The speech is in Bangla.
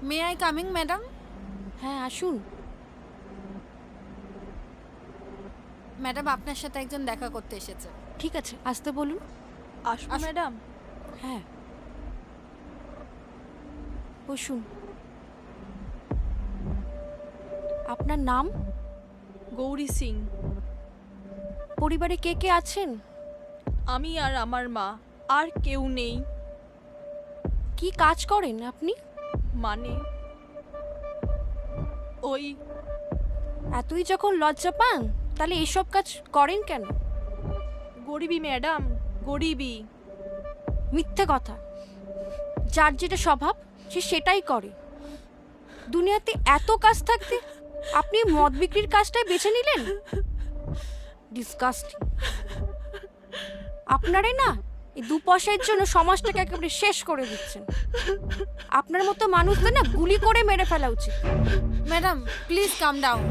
May I coming madam? হ্যাঁ আসুন। ম্যাডাম আপনার সাথে একজন দেখা করতে এসেছে। ঠিক আছে, আসতে বলুন। আসবো ম্যাডাম? হ্যাঁ, বসুন। আপনার নাম? গৌরী সিং। পরিবারে কে কে আছেন? আমি আর আমার মা, আর কেউ নেই। কি কাজ করেন আপনি? মানে ওই এতই যখন লজ্জা পান তাহলে এসব কাজ করেন কেন? গরিবী ম্যাডাম, গরিবী। মিথ্যে কথা। যার যেটা স্বভাব সে সেটাই করে। দুনিয়াতে এত কাজ থাকতে আপনি মদ বিক্রির কাজটাই বেছে নিলেন? ডিসগাস্টিং। আপনারে না এই 2 পয়সার জন্য সমাজটাকে একেবারে শেষ করে দিচ্ছেন। আপনার মতো মানুষদের না গুলি করে মেরে ফেলা উচিত। Madam please calm down.